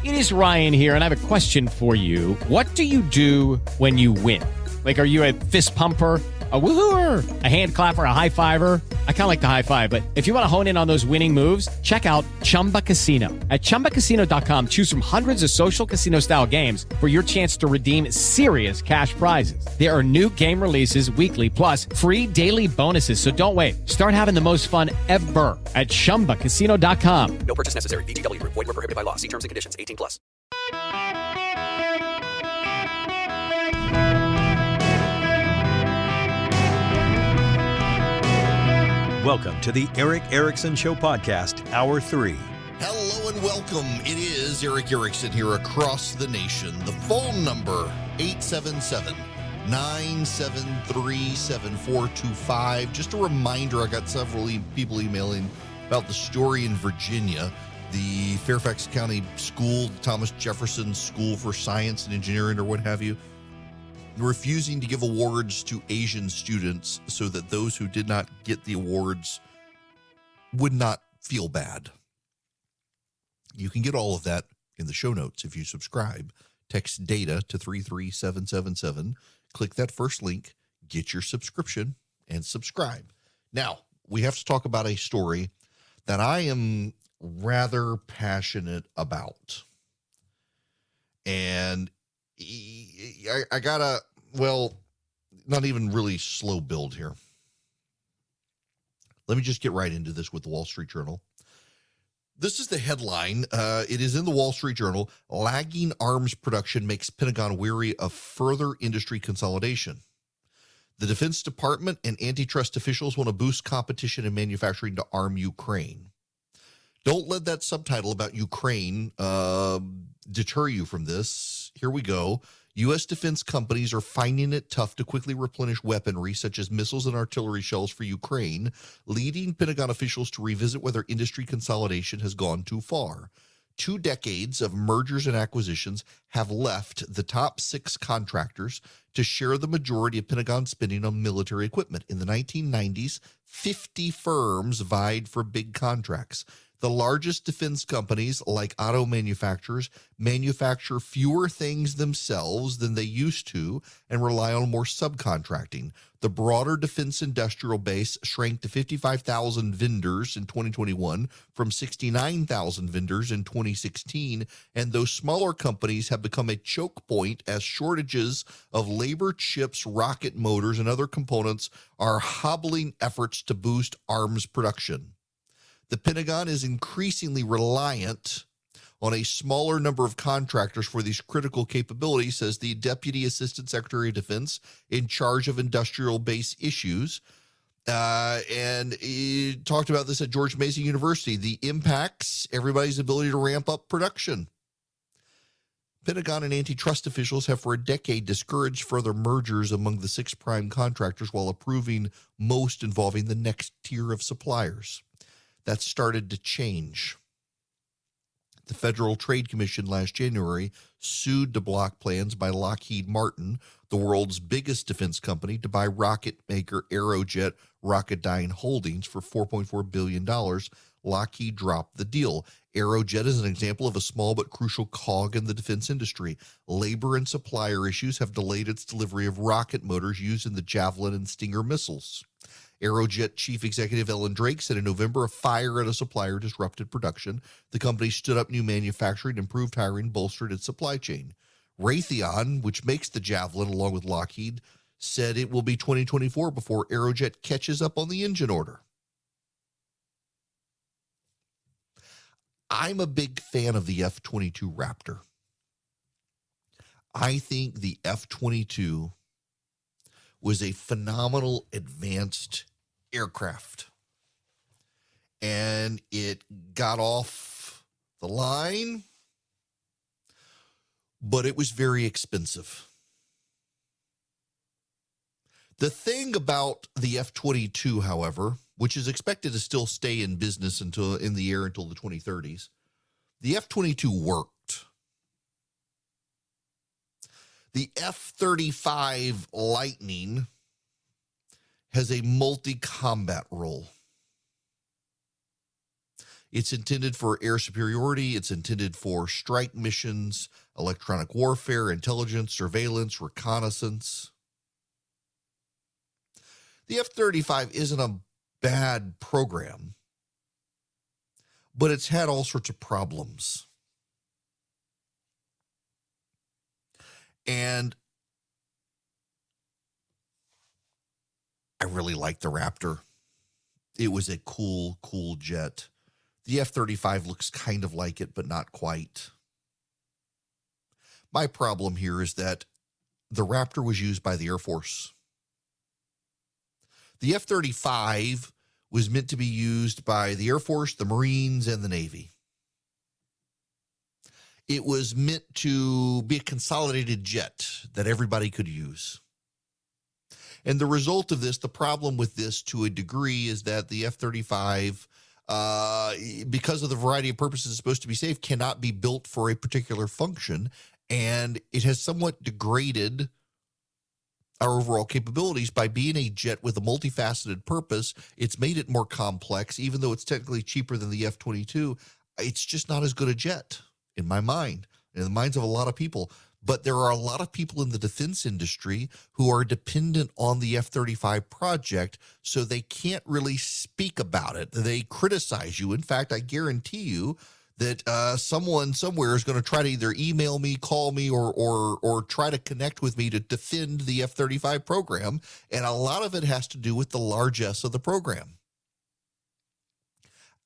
It is Ryan here, and I have a question for you. What do you do when you win? Like, are you a fist pumper, a woo-hooer, a hand clapper, a high fiver? I kind of like the high five, but if you want to hone in on those winning moves, check out Chumba Casino. At ChumbaCasino.com, choose from hundreds of social casino-style games for your chance to redeem serious cash prizes. There are new game releases weekly, plus free daily bonuses, so don't wait. Start having the most fun ever at ChumbaCasino.com. No purchase necessary. VGW Group. Void where prohibited by law. See terms and conditions. 18 plus. Welcome to the Eric Erickson Show Podcast, Hour 3. Hello and welcome. It is Eric Erickson here across the nation. The phone number, 877-973-7425. Just a reminder, I got several people emailing about the story in Virginia. The Fairfax County School, Thomas Jefferson School for Science and Engineering or what have you, refusing to give awards to Asian students so that those who did not get the awards would not feel bad. You can get all of that in the show notes if you subscribe. Text DATA to 33777. Click that first link, get your subscription, and subscribe. Now, we have to talk about a story that I am rather passionate about. And I gotta, well, not even really slow build here. Let me just get right into this with the Wall Street Journal. This is the headline. It is in the Wall Street Journal. Lagging arms production makes Pentagon weary of further industry consolidation. The Defense Department and antitrust officials want to boost competition in manufacturing to arm Ukraine. Don't let that subtitle about Ukraine deter you from this. Here we go. U.S. defense companies are finding it tough to quickly replenish weaponry such as missiles and artillery shells for Ukraine, leading Pentagon officials to revisit whether industry consolidation has gone too far. 2 decades of mergers and acquisitions have left the top 6 contractors to share the majority of Pentagon spending on military equipment. In the 1990s, 50 firms vied for big contracts. The largest defense companies, like auto manufacturers, manufacture fewer things themselves than they used to and rely on more subcontracting. The broader defense industrial base shrank to 55,000 vendors in 2021 from 69,000 vendors in 2016, and those smaller companies have become a choke point as shortages of labor, chips, rocket motors, and other components are hobbling efforts to boost arms production. The Pentagon is increasingly reliant on a smaller number of contractors for these critical capabilities, says the Deputy Assistant Secretary of Defense in charge of industrial base issues. And he talked about this at George Mason University. The impacts everybody's ability to ramp up production. Pentagon and antitrust officials have for a decade discouraged further mergers among the 6 prime contractors while approving most involving the next tier of suppliers. That started to change. The Federal Trade Commission last January sued to block plans by Lockheed Martin, the world's biggest defense company, to buy rocket maker Aerojet Rocketdyne Holdings for $4.4 billion. Lockheed dropped the deal. Aerojet is an example of a small but crucial cog in the defense industry. Labor and supplier issues have delayed its delivery of rocket motors used in the Javelin and Stinger missiles. Aerojet Chief Executive Ellen Drake said in November a fire at a supplier disrupted production. The company stood up new manufacturing, improved hiring, bolstered its supply chain. Raytheon, which makes the Javelin along with Lockheed, said it will be 2024 before Aerojet catches up on the engine order. I'm a big fan of the F-22 Raptor. I think the F-22 was a phenomenal advanced aircraft. And it got off the line, but it was very expensive. The thing about the F-22, however, which is expected to still stay in business until in the air until the 2030s, the F-22 worked. The F-35 Lightning has a multi-combat role. It's intended for air superiority. It's intended for strike missions, electronic warfare, intelligence, surveillance, reconnaissance. The F-35 isn't a bad program, but it's had all sorts of problems. And I really like the Raptor. It was a cool jet. The F-35 looks kind of like it, but not quite. My problem here is that the Raptor was used by the Air Force. The F-35 was meant to be used by the Air Force, the Marines, and the Navy. It was meant to be a consolidated jet that everybody could use. And the result of this, the problem with this to a degree, is that the F-35, because of the variety of purposes it's supposed to be safe, cannot be built for a particular function. And it has somewhat degraded our overall capabilities by being a jet with a multifaceted purpose. It's made it more complex, even though it's technically cheaper than the F-22. It's just not as good a jet in my mind, in the minds of a lot of people. But there are a lot of people in the defense industry who are dependent on the F-35 project, so they can't really speak about it. They criticize you. In fact, I guarantee you that someone somewhere is going to try to either email me, call me, or try to connect with me to defend the F-35 program. And a lot of it has to do with the largesse of the program.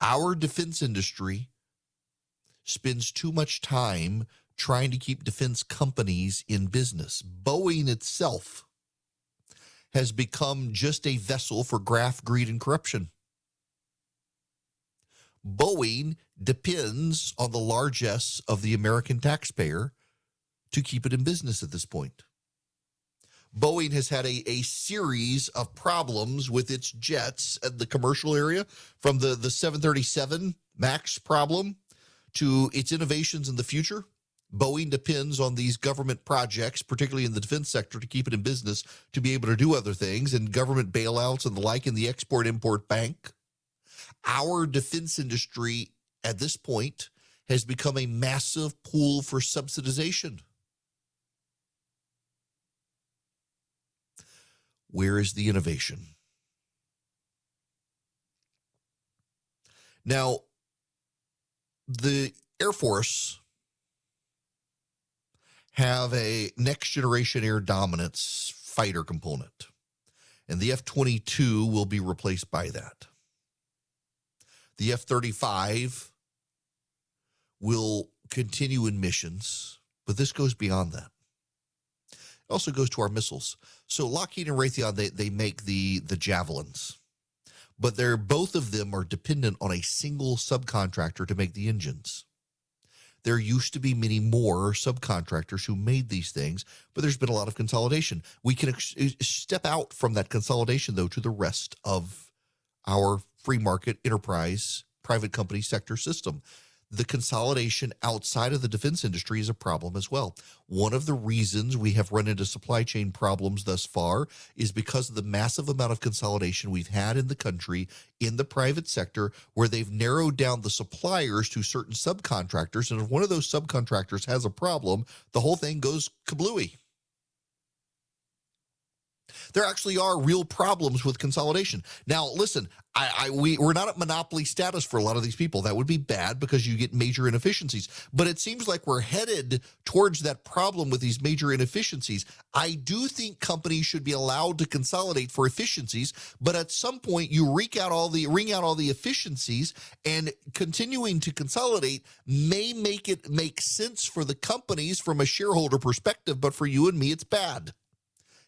Our defense industry spends too much time trying to keep defense companies in business. Boeing itself has become just a vessel for graft, greed, and corruption. Boeing depends on the largesse of the American taxpayer to keep it in business at this point. Boeing has had a series of problems with its jets at the commercial area, from the 737 MAX problem to its innovations in the future. Boeing depends on these government projects, particularly in the defense sector, to keep it in business, to be able to do other things, and government bailouts and the like in the Export-Import Bank. Our defense industry at this point has become a massive pool for subsidization. Where is the innovation? Now, the Air Force have a next generation air dominance fighter component, and the F-22 will be replaced by that. The F-35 will continue in missions, but this goes beyond that. It also goes to our missiles. So Lockheed and Raytheon, they make the Javelins, but both of them are dependent on a single subcontractor to make the engines. There used to be many more subcontractors who made these things, but there's been a lot of consolidation. We can step out from that consolidation, though, to the rest of our free market, enterprise, private company sector system. The consolidation outside of the defense industry is a problem as well. One of the reasons we have run into supply chain problems thus far is because of the massive amount of consolidation we've had in the country, in the private sector, where they've narrowed down the suppliers to certain subcontractors. And if one of those subcontractors has a problem, the whole thing goes kablooey. There actually are real problems with consolidation. Now, listen, we're not at monopoly status for a lot of these people. That would be bad because you get major inefficiencies. But it seems like we're headed towards that problem with these major inefficiencies. I do think companies should be allowed to consolidate for efficiencies, but at some point you wring out all the efficiencies, and continuing to consolidate may make sense for the companies from a shareholder perspective, but for you and me, it's bad.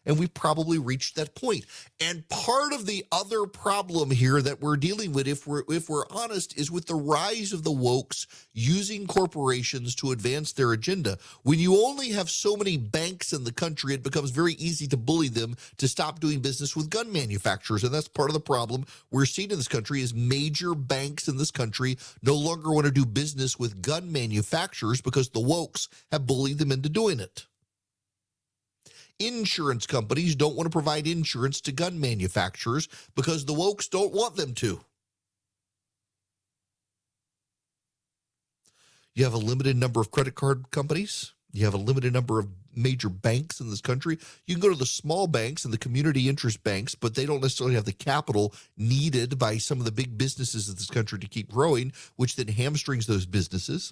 And we've probably reached that point. And part of the other problem here that we're dealing with, if we're honest, is with the rise of the wokes using corporations to advance their agenda. When you only have so many banks in the country, it becomes very easy to bully them to stop doing business with gun manufacturers. And that's part of the problem we're seeing in this country, is major banks in this country no longer want to do business with gun manufacturers because the wokes have bullied them into doing it. Insurance companies don't want to provide insurance to gun manufacturers because the wokes don't want them to. You have a limited number of credit card companies. You have a limited number of major banks in this country. You can go to the small banks and the community interest banks, but they don't necessarily have the capital needed by some of the big businesses in this country to keep growing, which then hamstrings those businesses.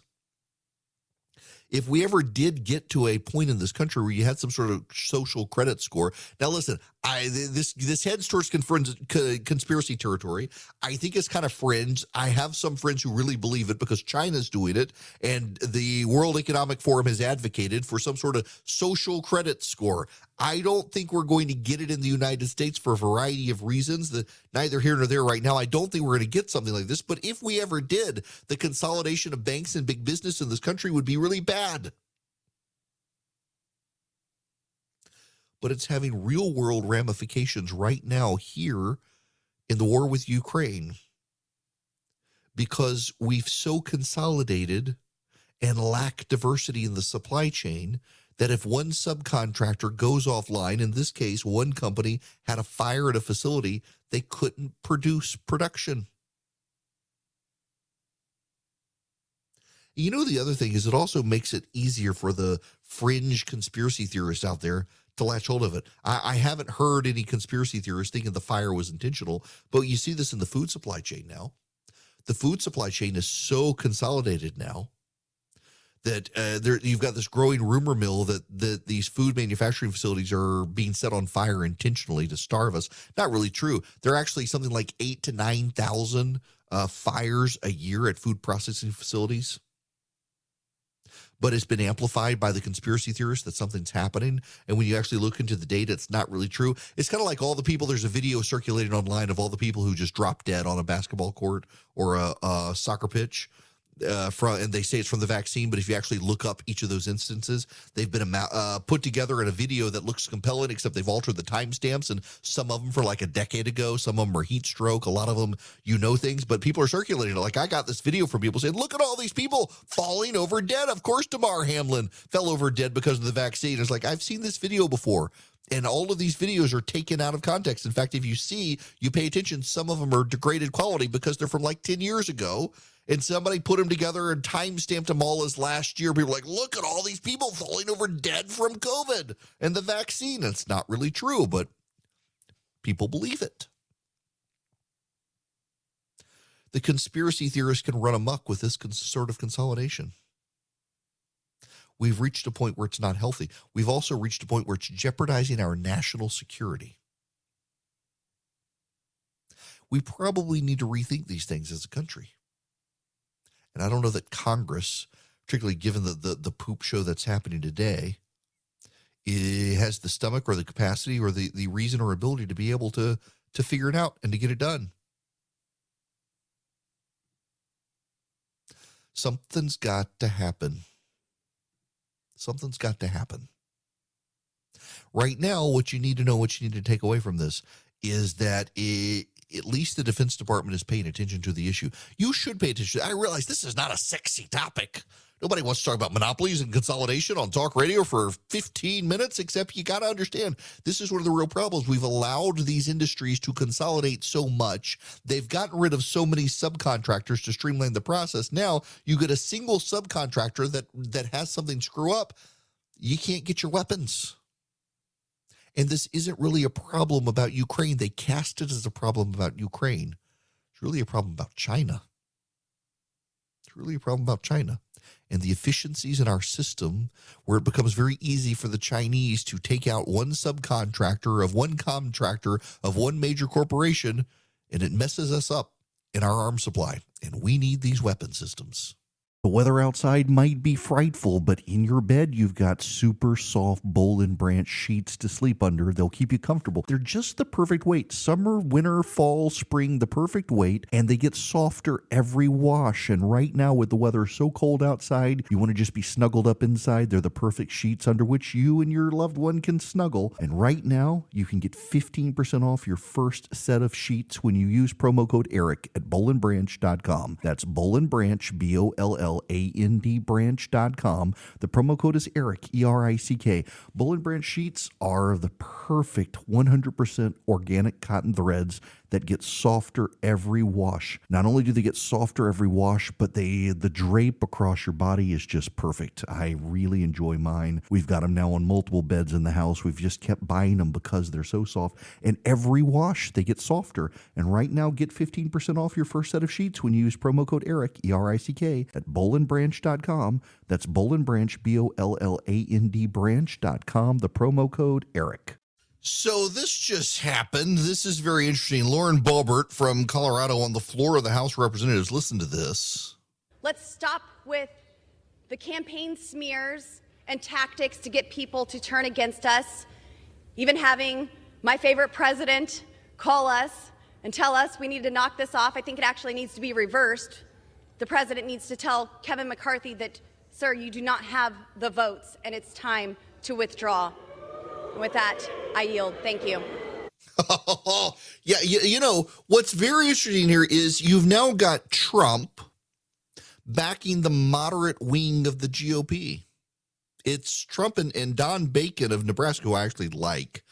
If we ever did get to a point in this country where you had some sort of social credit score, now listen, this heads towards conspiracy territory. I think it's kind of fringe. I have some friends who really believe it because China's doing it, and the World Economic Forum has advocated for some sort of social credit score. I don't think we're going to get it in the United States for a variety of reasons that neither here nor there right now. I don't think we're going to get something like this. But if we ever did, the consolidation of banks and big business in this country would be really bad. But it's having real world ramifications right now here in the war with Ukraine because we've so consolidated and lack diversity in the supply chain that if one subcontractor goes offline, in this case, one company had a fire at a facility, they couldn't produce production. You know, the other thing is it also makes it easier for the fringe conspiracy theorists out there to latch hold of it. I haven't heard any conspiracy theorists thinking the fire was intentional, but you see this in the food supply chain now. The food supply chain is so consolidated now that you've got this growing rumor mill that these food manufacturing facilities are being set on fire intentionally to starve us. Not really true. There are actually something like 8,000 to 9,000 fires a year at food processing facilities. But it's been amplified by the conspiracy theorists that something's happening. And when you actually look into the data, it's not really true. It's kind of like all the people, there's a video circulating online of all the people who just dropped dead on a basketball court or a soccer pitch. And they say it's from the vaccine, but if you actually look up each of those instances, they've been put together in a video that looks compelling, except they've altered the timestamps, and some of them for like a decade ago, some of them are heat stroke, a lot of them, things, but people are circulating it. Like I got this video from people saying, look at all these people falling over dead. Of course, Damar Hamlin fell over dead because of the vaccine. It's like, I've seen this video before. And all of these videos are taken out of context. In fact, if you pay attention, some of them are degraded quality because they're from like 10 years ago. And somebody put them together and time-stamped them all as last year. People are like, look at all these people falling over dead from COVID and the vaccine. It's not really true, but people believe it. The conspiracy theorists can run amok with this sort of consolidation. We've reached a point where it's not healthy. We've also reached a point where it's jeopardizing our national security. We probably need to rethink these things as a country. And I don't know that Congress, particularly given the poop show that's happening today, it has the stomach or the capacity or the reason or ability to be able to figure it out and to get it done. Something's got to happen. Something's got to happen. Right now, what you need to take away from this is that at least the Defense Department is paying attention to the issue. You should pay attention. I realize this is not a sexy topic. Nobody wants to talk about monopolies and consolidation on talk radio for 15 minutes, except you got to understand this is one of the real problems. We've allowed these industries to consolidate so much. They've gotten rid of so many subcontractors to streamline the process. Now you get a single subcontractor that has something screw up. You can't get your weapons. And this isn't really a problem about Ukraine. They cast it as a problem about Ukraine. It's really a problem about China. It's really a problem about China. And the efficiencies in our system where it becomes very easy for the Chinese to take out one subcontractor of one contractor of one major corporation, and it messes us up in our arms supply. And we need these weapon systems. The weather outside might be frightful, but in your bed, you've got super soft Boll and Branch sheets to sleep under. They'll keep you comfortable. They're just the perfect weight. Summer, winter, fall, spring, the perfect weight, and they get softer every wash. And right now, with the weather so cold outside, you want to just be snuggled up inside. They're the perfect sheets under which you and your loved one can snuggle. And right now, you can get 15% off your first set of sheets when you use promo code ERIC at bollandbranch.com. That's Boll and Branch, BOLLAND branch.com. The promo code is ERIC, ERICK. Boll and Branch sheets are the perfect 100% organic cotton threads that get softer every wash. Not only do they get softer every wash, but the drape across your body is just perfect. I really enjoy mine. We've got them now on multiple beds in the house. We've just kept buying them because they're so soft. And every wash, they get softer. And right now, get 15% off your first set of sheets when you use promo code ERIC, E-R-I-C-K, at BollandBranch.com. That's Boland Branch, B-O-L-L-A-N-D branch.com. The promo code ERIC. So this just happened. This is very interesting. Lauren Boebert from Colorado on the floor of the House of Representatives. Listen to this. Let's stop with the campaign smears and tactics to get people to turn against us. Even having my favorite president call us and tell us we need to knock this off. I think it actually needs to be reversed. The president needs to tell Kevin McCarthy that, sir, you do not have the votes and it's time to withdraw. And with that, I yield. Thank you. Yeah, you know, what's very interesting here is you've now got Trump backing the moderate wing of the GOP. It's Trump and Don Bacon of Nebraska, who I actually like.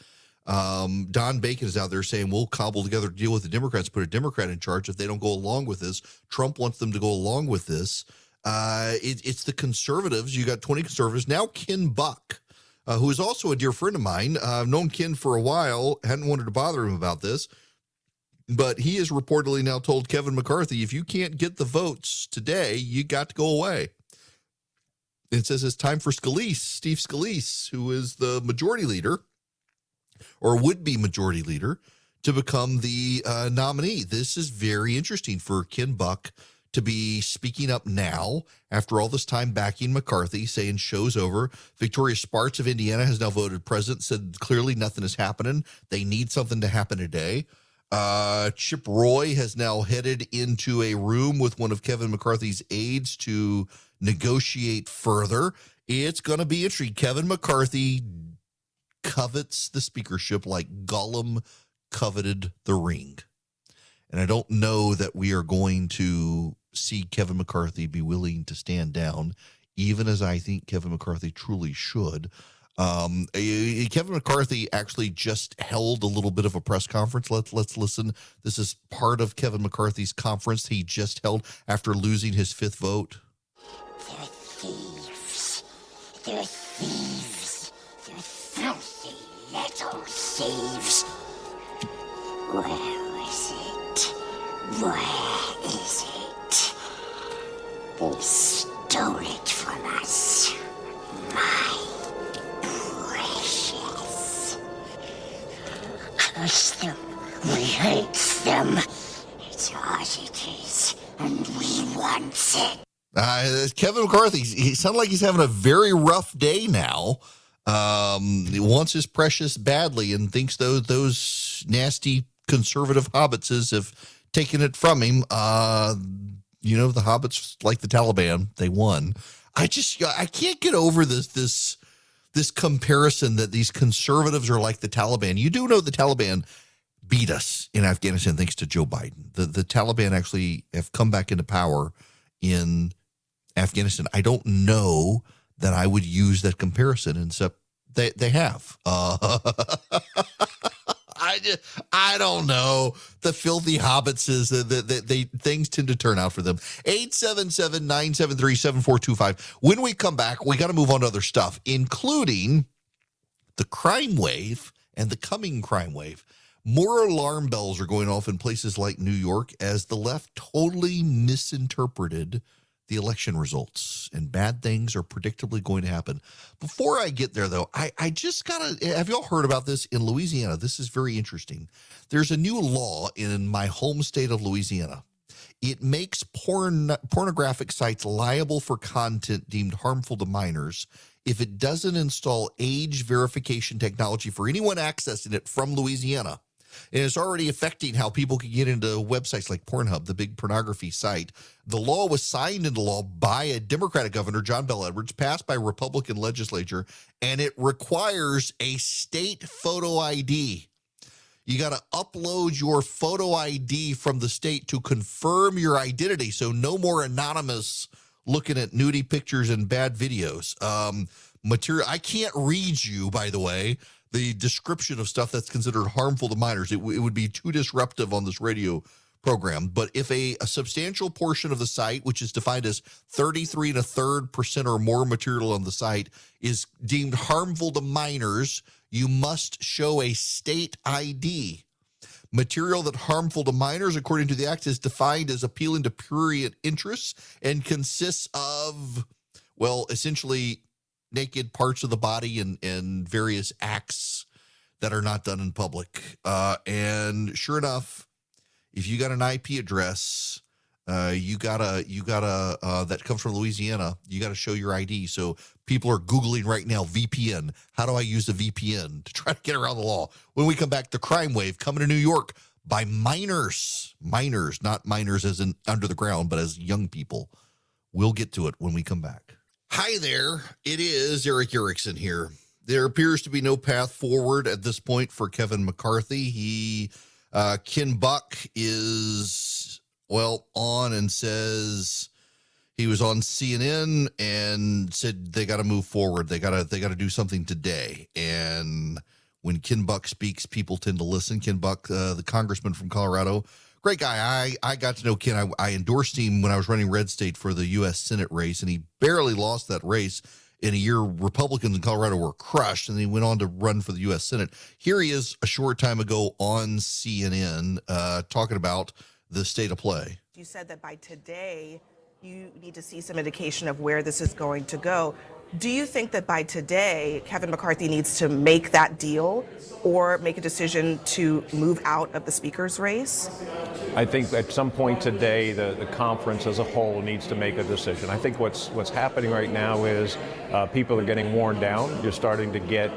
Don Bacon is out there saying, we'll cobble together to deal with the Democrats, put a Democrat in charge if they don't go along with this. Trump wants them to go along with this. It's the conservatives. You got 20 conservatives. Now Ken Buck, who is also a dear friend of mine. I've known Ken for a while, hadn't wanted to bother him about this, but he has reportedly now told Kevin McCarthy, if you can't get the votes today, you got to go away. It says it's time for Scalise, Steve Scalise, who is the majority leader or would-be majority leader, to become the nominee. This is very interesting for Ken Buck to be speaking up now after all this time backing McCarthy, saying show's over. Victoria Spartz of Indiana has now voted president, said clearly nothing is happening. They need something to happen today. Chip Roy has now headed into a room with one of Kevin McCarthy's aides to negotiate further. It's going to be interesting. Kevin McCarthy covets the speakership like Gollum coveted the ring. And I don't know that we are going to see Kevin McCarthy be willing to stand down, even as I think Kevin McCarthy truly should. Kevin McCarthy actually just held a little bit of a press conference. Let's listen. This is part of Kevin McCarthy's conference he just held after losing his fifth vote. They're thieves. They're thieves. They're filthy little thieves. Where is it? Where is it? They stole it from us. My precious. Curse them. We hate them. It's ours it is, and we want it. Kevin McCarthy, he sounds like he's having a very rough day now. He wants his precious badly and thinks those nasty conservative hobbitses have taken it from him. The hobbits, like the Taliban, they won. I can't get over this comparison that these conservatives are like the Taliban. You do know the Taliban beat us in Afghanistan thanks to Joe Biden. The Taliban actually have come back into power in Afghanistan. I don't know that I would use that comparison, except they have. I don't know. The filthy hobbits is that things tend to turn out for them. 877-973-7425. When we come back, we got to move on to other stuff, including the crime wave and the coming crime wave. More alarm bells are going off in places like New York as the left totally misinterpreted the election results, and bad things are predictably going to happen. Before I get there, though, I just got to, have y'all heard about this in Louisiana? This is very interesting. There's a new law in my home state of Louisiana. It makes pornographic sites liable for content deemed harmful to minors if it doesn't install age verification technology for anyone accessing it from Louisiana. And it's already affecting how people can get into websites like Pornhub, the big pornography site. The law was signed into law by a Democratic governor, John Bel Edwards, passed by a Republican legislature, and it requires a state photo ID. You got to upload your photo ID from the state to confirm your identity, so no more anonymous looking at nudie pictures and bad videos. Material. I can't read you, by the way, the description of stuff that's considered harmful to minors. It would be too disruptive on this radio program. But if a substantial portion of the site, which is defined as 33 1/3% or more material on the site, is deemed harmful to minors, you must show a state ID. Material that harmful to minors, according to the act, is defined as appealing to prurient interests and consists of, well, essentially naked parts of the body and various acts that are not done in public. And sure enough, if you got an IP address, you gotta that comes from Louisiana, you gotta show your ID. So people are Googling right now, VPN. How do I use a VPN to try to get around the law? When we come back, the crime wave coming to New York by minors, not minors as in under the ground, but as young people. We'll get to it when we come back. Hi there, it is Eric Erickson here. There appears to be no path forward at this point for Kevin McCarthy. Ken Buck is, well, on and says he was on CNN and said they got to move forward. They got to do something today. And when Ken Buck speaks, people tend to listen. Ken Buck, the congressman from Colorado, great guy. I got to know Ken. I endorsed him when I was running Red State for the U.S. Senate race, and he barely lost that race in a year Republicans in Colorado were crushed, and he went on to run for the U.S. Senate. Here he is a short time ago on CNN talking about the state of play. You said that by today you need to see some indication of where this is going to go. Do you think that by today Kevin McCarthy needs to make that deal or make a decision to move out of the speaker's race? I think at some point today, the conference as a whole needs to make a decision. I think what's happening right now is people are getting worn down. You're starting to get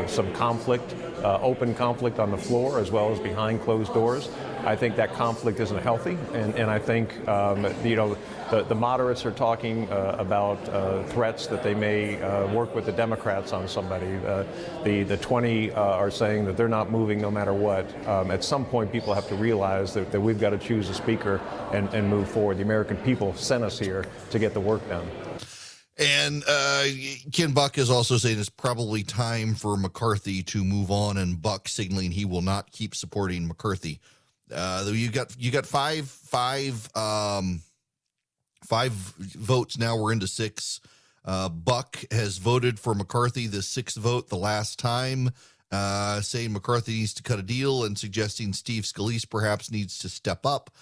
some conflict, open conflict on the floor as well as behind closed doors. I think that conflict isn't healthy, and I think the moderates are talking about threats that they may work with the Democrats on somebody. The 20 are saying that they're not moving no matter what. At some point, people have to realize that we've got to choose a speaker and move forward. The American people sent us here to get the work done. And Ken Buck is also saying it's probably time for McCarthy to move on, and Buck signaling he will not keep supporting McCarthy. You got five votes now. We're into six. Buck has voted for McCarthy the sixth vote the last time, saying McCarthy needs to cut a deal and suggesting Steve Scalise perhaps needs to step up.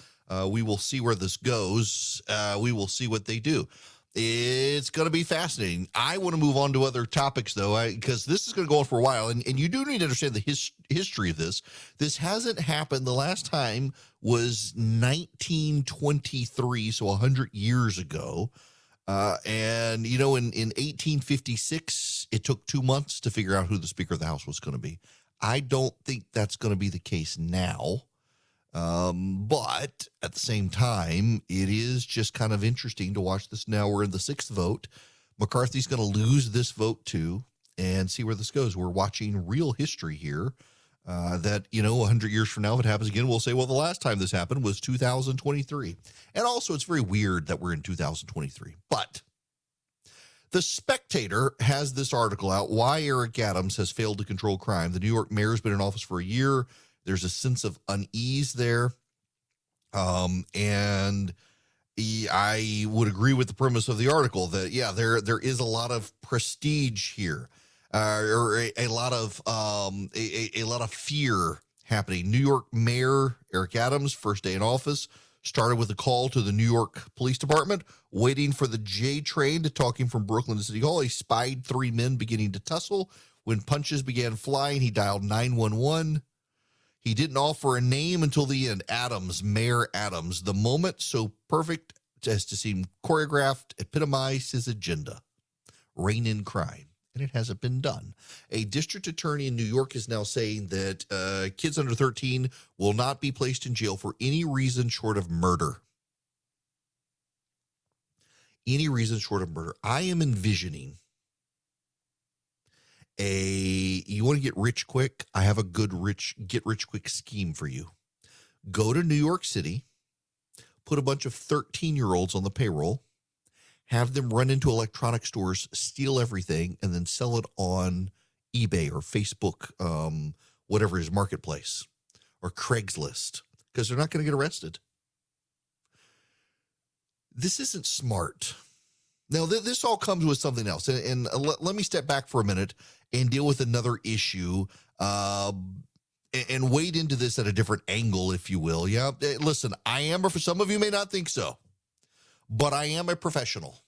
We will see where this goes. We will see what they do. It's going to be fascinating. I want to move on to other topics, though, because this is going to go on for a while, and you do need to understand the history of this. This hasn't happened. The last time was 1923, so 100 years ago. And, in 1856, it took 2 months to figure out who the Speaker of the House was going to be. I don't think that's going to be the case now. But at the same time, it is just kind of interesting to watch this. Now we're in the sixth vote. McCarthy's going to lose this vote too, and see where this goes. We're watching real history here. That 100 years from now, if it happens again, we'll say, well, the last time this happened was 2023. And also, it's very weird that we're in 2023. But The Spectator has this article out, Why Eric Adams Has Failed to Control Crime. The New York mayor's been in office for a year. There's a sense of unease there. And I would agree with the premise of the article that, yeah, there is a lot of prestige here, or a lot of fear happening. New York Mayor Eric Adams, first day in office, started with a call to the New York Police Department, waiting for the J train to talk him from Brooklyn to City Hall. He spied three men beginning to tussle. When punches began flying, he dialed 911. He didn't offer a name until the end. Adams, Mayor Adams. The moment so perfect as to seem choreographed, epitomized his agenda. Rein in crime. And it hasn't been done. A district attorney in New York is now saying that kids under 13 will not be placed in jail for any reason short of murder. Any reason short of murder. I am envisioning you want to get rich quick? I have a good get rich quick scheme for you. Go to New York City, put a bunch of 13-year-olds on the payroll, have them run into electronic stores, steal everything, and then sell it on eBay or Facebook, whatever his marketplace, or Craigslist, because they're not going to get arrested. This isn't smart. Now, this all comes with something else. And let me step back for a minute and deal with another issue and wade into this at a different angle, if you will. Yeah, listen, I am, or for some of you may not think so, but I am a professional.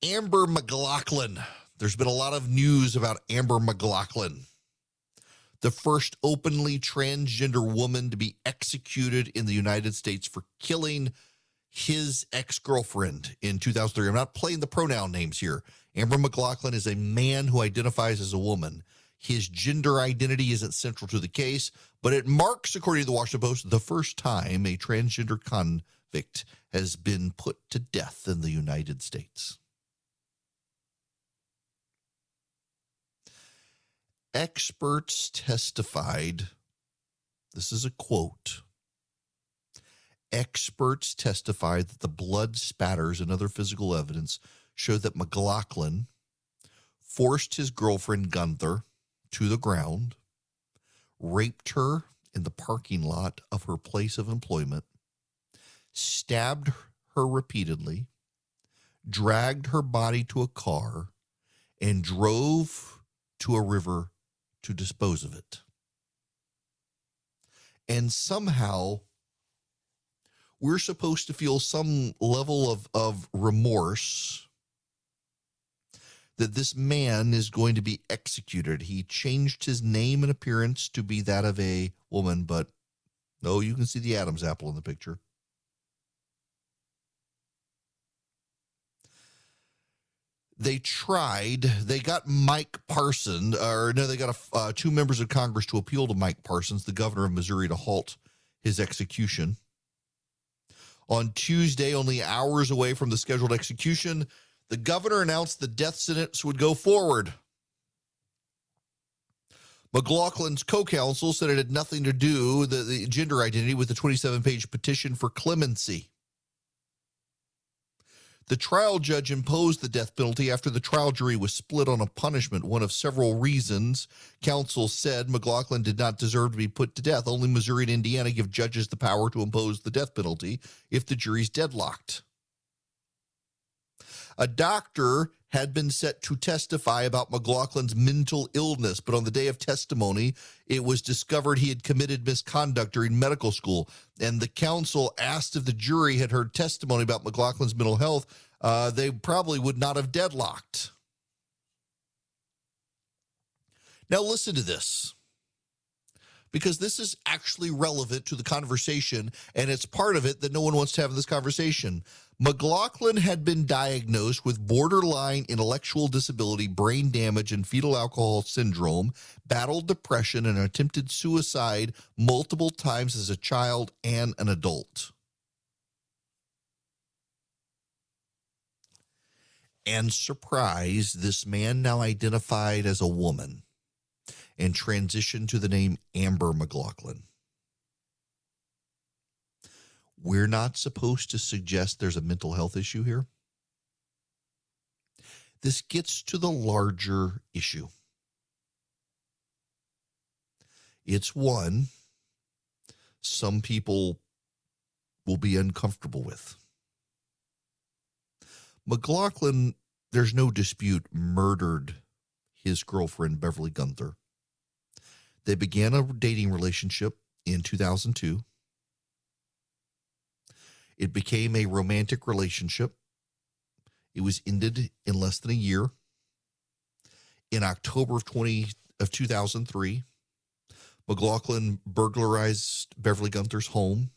Amber McLaughlin. There's been a lot of news about Amber McLaughlin, the first openly transgender woman to be executed in the United States for killing his ex-girlfriend in 2003. I'm not playing the pronoun names here. Amber McLaughlin is a man who identifies as a woman. His gender identity isn't central to the case, but it marks, according to the Washington Post, the first time a transgender convict has been put to death in the United States. Experts testified, this is a quote, experts testified that the blood spatters and other physical evidence show that McLaughlin forced his girlfriend Gunther to the ground, raped her in the parking lot of her place of employment, stabbed her repeatedly, dragged her body to a car, and drove to a river to dispose of it. And somehow we're supposed to feel some level of remorse that this man is going to be executed. He changed his name and appearance to be that of a woman, but no, you can see the Adam's apple in the picture. They got Mike Parsons, they got two members of Congress to appeal to Mike Parsons, the governor of Missouri, to halt his execution. On Tuesday, only hours away from the scheduled execution, the governor announced the death sentence would go forward. McLaughlin's co-counsel said it had nothing to do, the gender identity, with the 27-page petition for clemency. The trial judge imposed the death penalty after the trial jury was split on a punishment, one of several reasons. Counsel said McLaughlin did not deserve to be put to death. Only Missouri and Indiana give judges the power to impose the death penalty if the jury's deadlocked. A doctor had been set to testify about McLaughlin's mental illness, but on the day of testimony, it was discovered he had committed misconduct during medical school. And the counsel asked if the jury had heard testimony about McLaughlin's mental health. They probably would not have deadlocked. Now listen to this, because this is actually relevant to the conversation, and it's part of it that no one wants to have in this conversation. McLaughlin had been diagnosed with borderline intellectual disability, brain damage, and fetal alcohol syndrome, battled depression, and attempted suicide multiple times as a child and an adult. And surprise, this man now identified as a woman and transitioned to the name Amber McLaughlin. We're not supposed to suggest there's a mental health issue here. This gets to the larger issue. It's one some people will be uncomfortable with. McLaughlin, there's no dispute, murdered his girlfriend, Beverly Gunther. They began a dating relationship in 2002. It became a romantic relationship. It was ended in less than a year. In October of 2003, McLaughlin burglarized Beverly Gunther's home.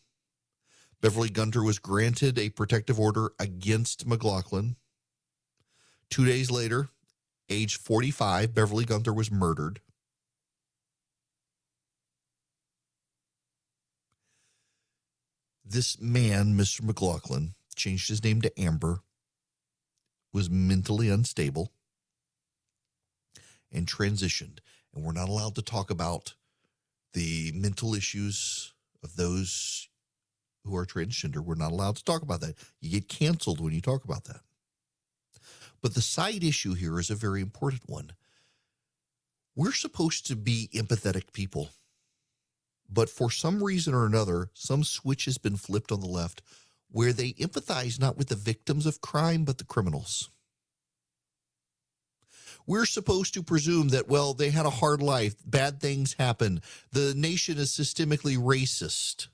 Beverly Gunther was granted a protective order against McLaughlin. 2 days later, age 45, Beverly Gunther was murdered. This man, Mr. McLaughlin, changed his name to Amber, was mentally unstable, and transitioned. And we're not allowed to talk about the mental issues of those who are transgender. We're not allowed to talk about that. You get canceled when you talk about that. But the side issue here is a very important one. We're supposed to be empathetic people. But for some reason or another, some switch has been flipped on the left where they empathize not with the victims of crime, but the criminals. We're supposed to presume that, well, they had a hard life, bad things happen, the nation is systemically racist.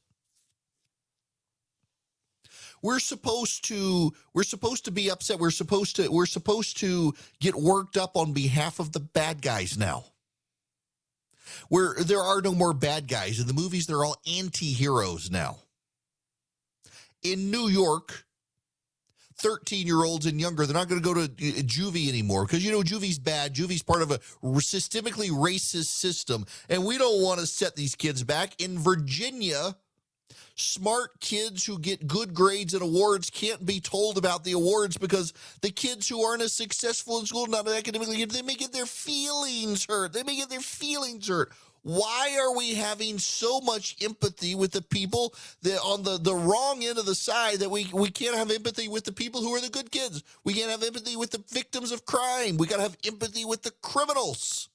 We're supposed to be upset. We're supposed to get worked up on behalf of the bad guys now. Where there are no more bad guys. In the movies, they're all anti-heroes now. In New York, 13-year-olds and younger, they're not going to go to juvie anymore because, juvie's bad. Juvie's part of a systemically racist system, and we don't want to set these kids back. In Virginia, smart kids who get good grades and awards can't be told about the awards because the kids who aren't as successful in school, not academically gifted, they may get their feelings hurt. Why are we having so much empathy with the people that on the wrong end of the side that we can't have empathy with the people who are the good kids? We can't have empathy with the victims of crime. We got to have empathy with the criminals.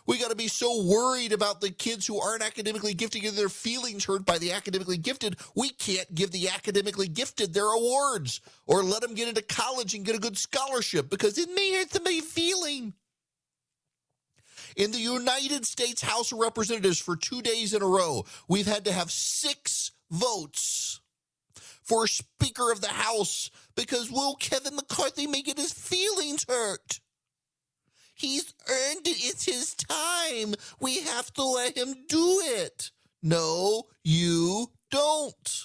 We got to be so worried about the kids who aren't academically gifted and their feelings hurt by the academically gifted. We can't give the academically gifted their awards or let them get into college and get a good scholarship because it may hurt somebody's feeling. In the United States House of Representatives for 2 days in a row, we've had to have 6 votes for Speaker of the House because, Kevin McCarthy may get his feelings hurt. He's earned it. It's his time. We have to let him do it. No, you don't.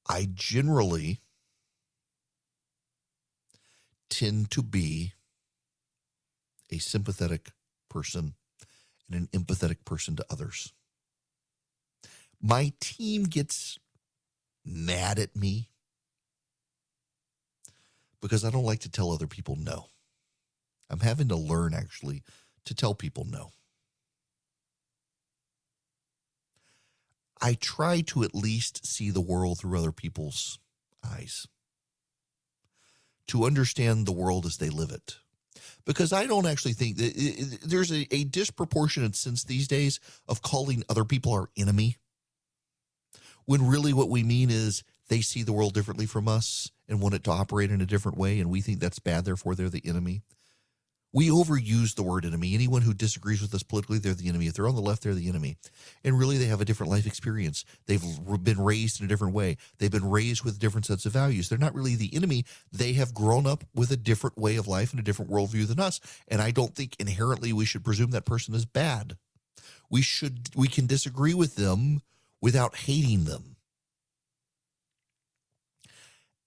I generally tend to be a sympathetic person and an empathetic person to others. My team gets mad at me because I don't like to tell other people no. I'm having to learn, actually, to tell people no. I try to at least see the world through other people's eyes, to understand the world as they live it. Because I don't actually think that there's a disproportionate sense these days of calling other people our enemy, when really what we mean is they see the world differently from us and want it to operate in a different way, and we think that's bad, therefore they're the enemy. We overuse the word enemy. Anyone who disagrees with us politically, they're the enemy. If they're on the left, they're the enemy. And really, they have a different life experience. They've been raised in a different way. They've been raised with different sets of values. They're not really the enemy. They have grown up with a different way of life and a different worldview than us. And I don't think inherently we should presume that person is bad. We can disagree with them without hating them.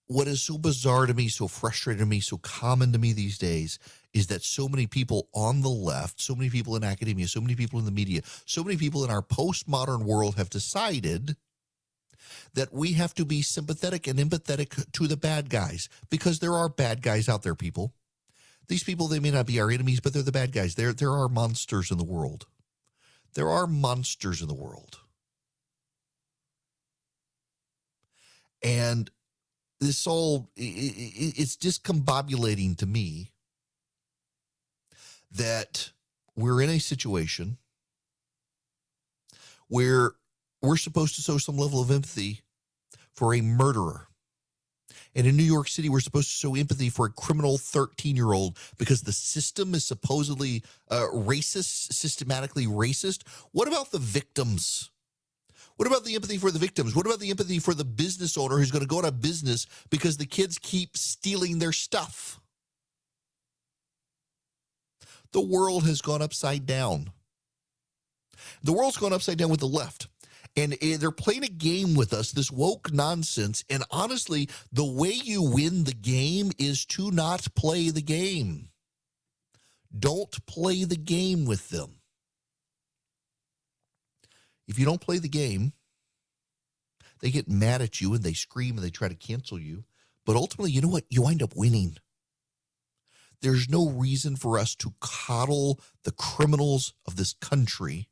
What is so bizarre to me, so frustrating to me, so common to me these days is that so many people on the left, so many people in academia, so many people in the media, so many people in our postmodern world have decided that we have to be sympathetic and empathetic to the bad guys because there are bad guys out there, people. These people, they may not be our enemies, but they're the bad guys. There are monsters in the world. There are monsters in the world. And this all, it's discombobulating to me that we're in a situation where we're supposed to show some level of empathy for a murderer. And in New York City, we're supposed to show empathy for a criminal 13-year-old because the system is supposedly racist, systematically racist. What about the victims? What about the empathy for the victims? What about the empathy for the business owner who's going to go out of business because the kids keep stealing their stuff? The world has gone upside down. The world's gone upside down with the left. And they're playing a game with us, this woke nonsense. And honestly, the way you win the game is to not play the game. Don't play the game with them. If you don't play the game, they get mad at you and they scream and they try to cancel you. But ultimately, you know what? You wind up winning. There's no reason for us to coddle the criminals of this country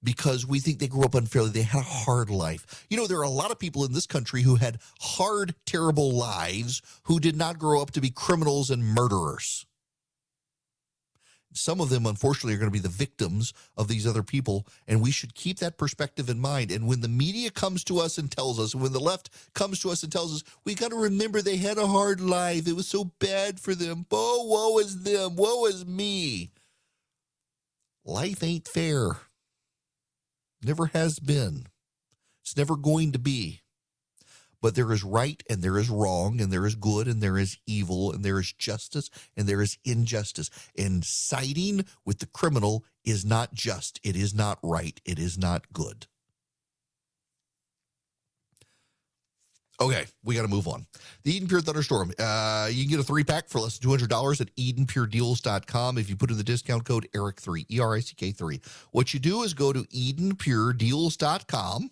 because we think they grew up unfairly. They had a hard life. You know, there are a lot of people in this country who had hard, terrible lives who did not grow up to be criminals and murderers. Some of them, unfortunately, are going to be the victims of these other people, and we should keep that perspective in mind. And when the media comes to us and tells us, when the left comes to us and tells us, we got to remember they had a hard life. It was so bad for them. Oh, woe is them. Woe is me. Life ain't fair. Never has been. It's never going to be. But there is right and there is wrong and there is good and there is evil and there is justice and there is injustice. And siding with the criminal is not just. It is not right. It is not good. Okay, we got to move on. The Eden Pure Thunderstorm. You can get a 3-pack for less than $200 at EdenPureDeals.com if you put in the discount code ERIC3, ERICK3. What you do is go to EdenPureDeals.com.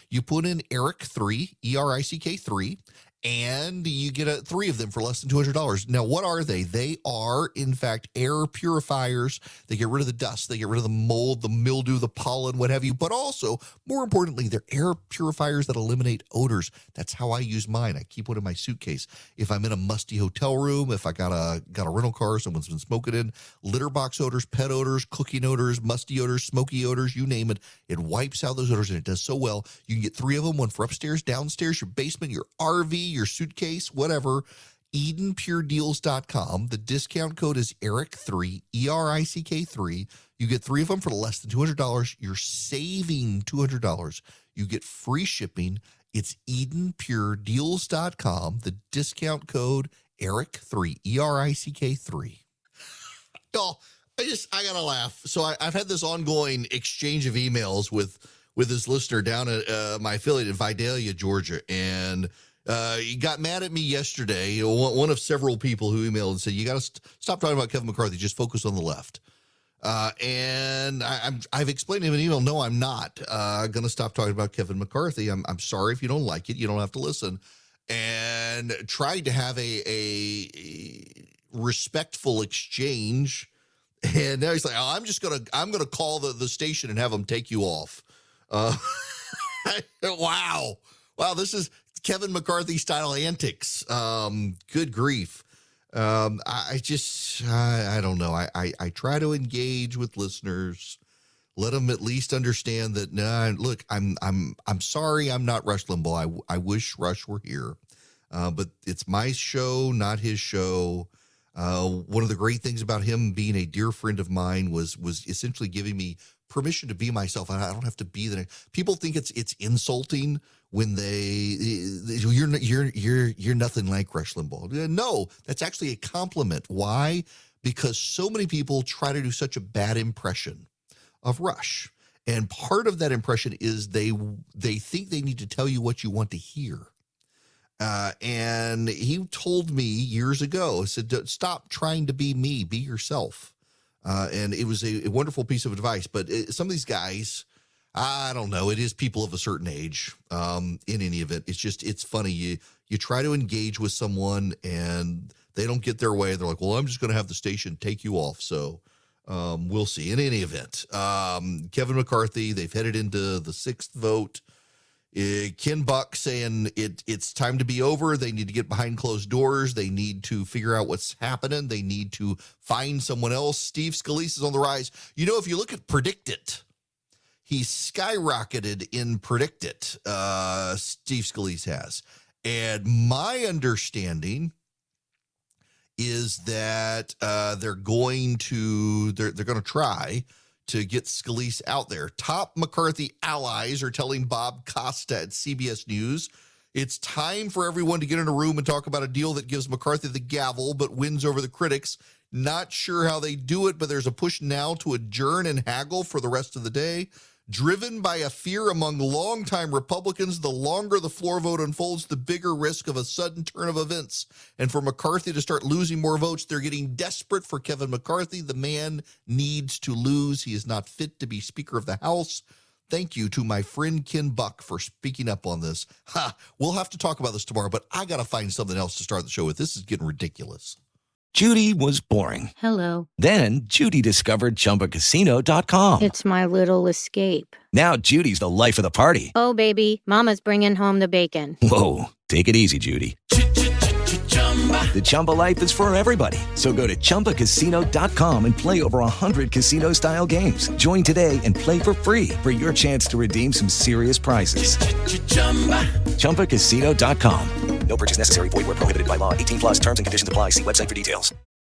You put in ERIC3, ERICK3, and you get 3 of them for less than $200. Now, what are they? They are, in fact, air purifiers. They get rid of the dust. They get rid of the mold, the mildew, the pollen, what have you. But also, more importantly, they're air purifiers that eliminate odors. That's how I use mine. I keep one in my suitcase. If I'm in a musty hotel room, if I got a rental car, someone's been smoking in, litter box odors, pet odors, cooking odors, musty odors, smoky odors, you name it, it wipes out those odors, and it does so well. You can get 3 of them, one for upstairs, downstairs, your basement, your RV, your suitcase, whatever. EdenPureDeals.com. The discount code is ERIC3, ERICK3. You get 3 of them for less than $200. You're saving $200. You get free shipping. It's EdenPureDeals.com. The discount code ERIC3, ERICK3. Y'all, I gotta laugh. So I've had this ongoing exchange of emails with this listener down at my affiliate in Vidalia, Georgia, and he got mad at me yesterday. One of several people who emailed and said, you got to stop talking about Kevin McCarthy. Just focus on the left. And I've explained to him in an email, no, I'm not going to stop talking about Kevin McCarthy. I'm sorry if you don't like it. You don't have to listen. And tried to have a respectful exchange. And now he's like, oh, I'm going to call the station and have them take you off. Wow, this is Kevin McCarthy style antics. Good grief. I don't know. I try to engage with listeners, let them at least understand that. Look, I'm sorry, I'm not Rush Limbaugh. I wish Rush were here, but it's my show, not his show. One of the great things about him being a dear friend of mine was essentially giving me permission to be myself. I don't have to be there. People think it's insulting when you're nothing like Rush Limbaugh. No, that's actually a compliment. Why? Because so many people try to do such a bad impression of Rush. And part of that impression is they think they need to tell you what you want to hear. And he told me years ago, he said, stop trying to be me, be yourself. And it was a wonderful piece of advice. But some of these guys, I don't know. It is people of a certain age. In any event, it's funny. You try to engage with someone and they don't get their way. They're like, well, I'm just going to have the station take you off. So we'll see. In any event, Kevin McCarthy, they've headed into the 6th vote. Ken Buck saying it's time to be over. They need to get behind closed doors. They need to figure out what's happening. They need to find someone else. Steve Scalise is on the rise. You know, if you look at Predict It, he's skyrocketed in Predict It. Steve Scalise has. And my understanding is that they're going to try to get Scalise out there. Top McCarthy allies are telling Bob Costa at CBS News, it's time for everyone to get in a room and talk about a deal that gives McCarthy the gavel but wins over the critics. Not sure how they do it, but there's a push now to adjourn and haggle for the rest of the day. Driven by a fear among longtime Republicans, the longer the floor vote unfolds, the bigger risk of a sudden turn of events. And for McCarthy to start losing more votes, they're getting desperate for Kevin McCarthy. The man needs to lose. He is not fit to be Speaker of the House. Thank you to my friend Ken Buck for speaking up on this. We'll have to talk about this tomorrow, but I got to find something else to start the show with. This is getting ridiculous. Judy was boring. Hello. Then Judy discovered ChumbaCasino.com. It's my little escape. Now Judy's the life of the party. Oh, baby, mama's bringing home the bacon. Whoa, take it easy, Judy. The Chumba life is for everybody. So go to ChumbaCasino.com and play over 100 casino-style games. Join today and play for free for your chance to redeem some serious prizes. ChumbaCasino.com. No purchase necessary. Void where prohibited by law. 18 plus terms and conditions apply. See website for details.